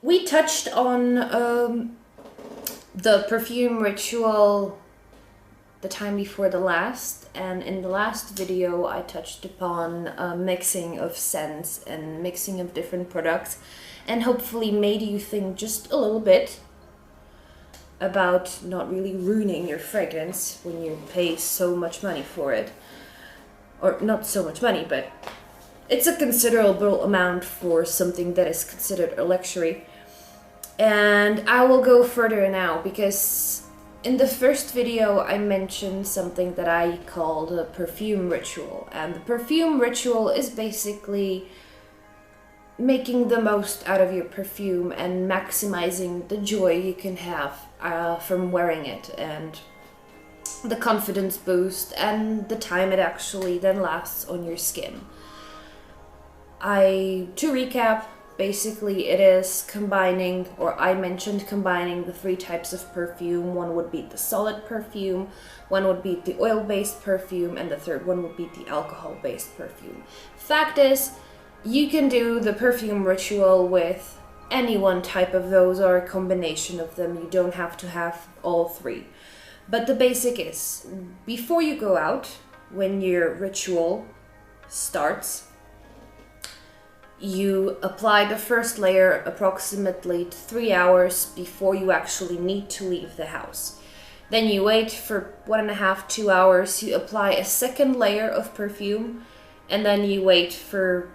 We touched on the perfume ritual the time before the last, and in the last video I touched upon mixing of scents and mixing of different products, and hopefully made you think just a little bit about not really ruining your fragrance when you pay so much money for it. Or not so much money, but it's a considerable amount for something that is considered a luxury. And I will go further now, because in the first video I mentioned something that I call the perfume ritual. And the perfume ritual is basically making the most out of your perfume and maximizing the joy you can have from wearing it, and the confidence boost and the time it actually then lasts on your skin. To recap, basically it is combining, or I mentioned combining, the three types of perfume. One would be the solid perfume, one would be the oil-based perfume, and the third one would be the alcohol-based perfume. Fact is, you can do the perfume ritual with any one type of those or a combination of them. You don't have to have all three. But the basic is, before you go out, when your ritual starts, you apply the first layer approximately 3 hours before you actually need to leave the house. Then you wait for 1.5 to 2 hours, you apply a second layer of perfume, and then you wait for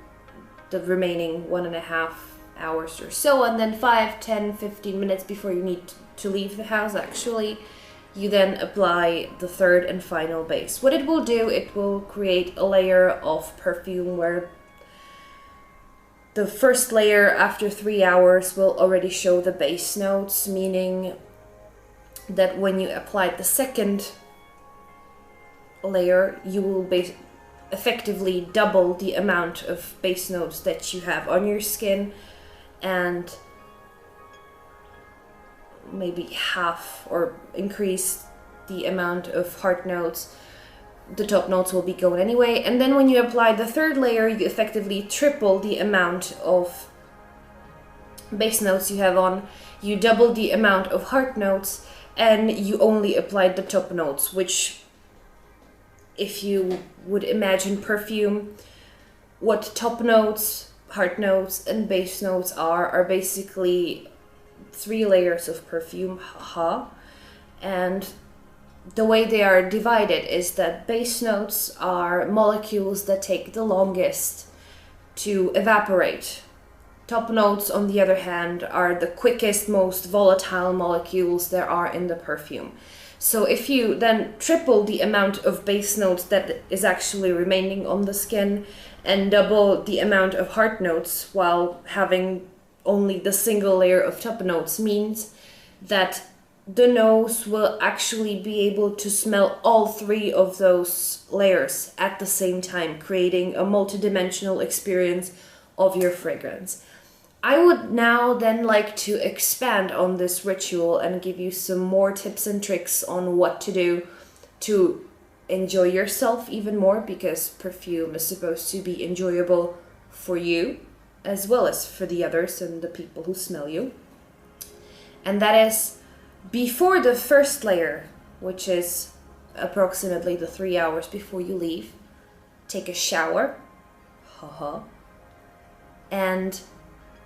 the remaining 1.5 hours or so, and then 5, 10, 15 minutes before you need to leave the house actually, you then apply the third and final base. What it will do, it will create a layer of perfume where the first layer after 3 hours will already show the base notes, meaning that when you apply the second layer, you will effectively double the amount of base notes that you have on your skin, and maybe half or increase the amount of heart notes. The top notes will be gone anyway. And then when you apply the third layer, you effectively triple the amount of base notes you have on, you double the amount of heart notes, and you only applied the top notes, which, if you would imagine perfume, what top notes, heart notes, and base notes are basically 3 layers of perfume, and the way they are divided is that base notes are molecules that take the longest to evaporate. Top notes, on the other hand, are the quickest, most volatile molecules there are in the perfume. So if you then triple the amount of base notes that is actually remaining on the skin and double the amount of heart notes while having only the single layer of top notes, means that the nose will actually be able to smell all 3 of those layers at the same time, creating a multidimensional experience of your fragrance. I would now then like to expand on this ritual and give you some more tips and tricks on what to do to enjoy yourself even more, because perfume is supposed to be enjoyable for you as well as for the others and the people who smell you. And that is, before the first layer, which is approximately the 3 hours before you leave, take a shower, and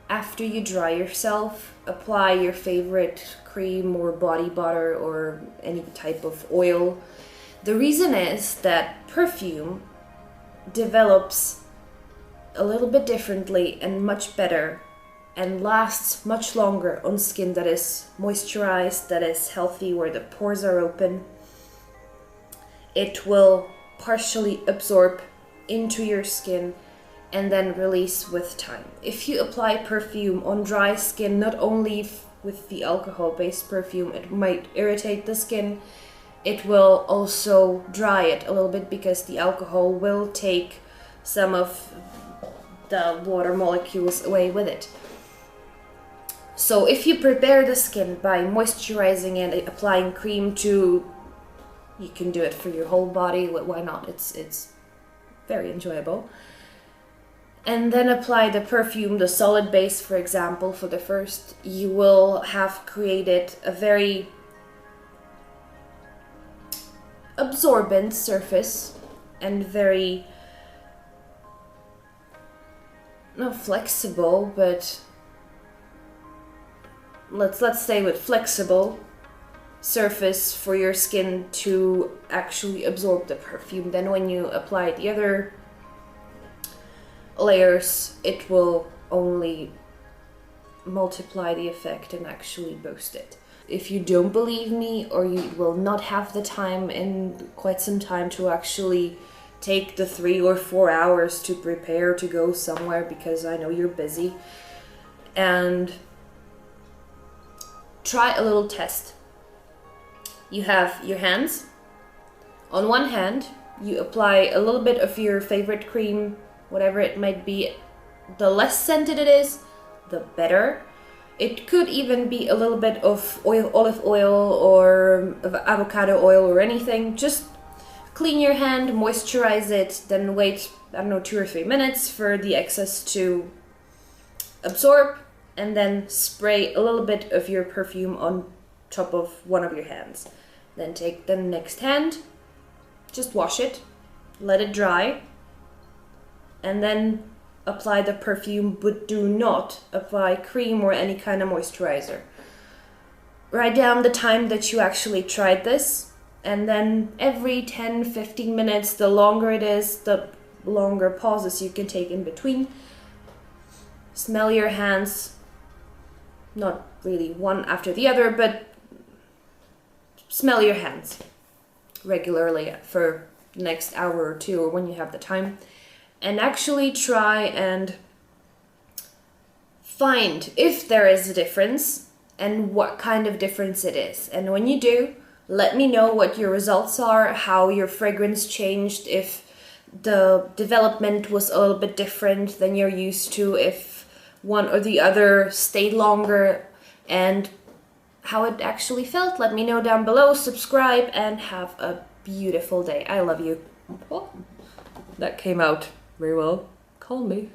after you dry yourself, apply your favorite cream or body butter or any type of oil. The reason is that perfume develops a little bit differently and much better and lasts much longer on skin that is moisturized, that is healthy, where the pores are open. It will partially absorb into your skin and then release with time. If you apply perfume on dry skin, not only with the alcohol-based perfume, it might irritate the skin, it will also dry it a little bit, because the alcohol will take some of the water molecules away with it. So if you prepare the skin by moisturizing and applying cream to, you can do it for your whole body, why not? It's very enjoyable. and then apply the perfume, the solid base, for example, for the first, you will have created a very absorbent surface and very, not flexible, but let's stay with flexible surface for your skin to actually absorb the perfume. Then when you apply the other layers, it will only multiply the effect and actually boost it. If you don't believe me, or you will not have the time in quite some time to actually take the 3 or 4 hours to prepare to go somewhere, because I know you're busy, and try a little test. You have your hands. On one hand, you apply a little bit of your favorite cream, whatever it might be. The less scented it is, the better. It could even be a little bit of olive oil or avocado oil or anything. Just clean your hand, moisturize it, then wait, I don't know, 2 or 3 minutes for the excess to absorb, and then spray a little bit of your perfume on top of one of your hands. Then take the next hand, just wash it, let it dry, and then apply the perfume, but do not apply cream or any kind of moisturizer. Write down the time that you actually tried this, and then every 10-15 minutes, the longer it is, the longer pauses you can take in between. Smell your hands, not really one after the other, but smell your hands regularly for the next hour or 2, or when you have the time. And actually try and find if there is a difference and what kind of difference it is. And when you do, let me know what your results are, how your fragrance changed, if the development was a little bit different than you're used to, if one or the other stayed longer, and how it actually felt. Let me know down below, subscribe, and have a beautiful day. I love you. Oh, that came out very well. Call me.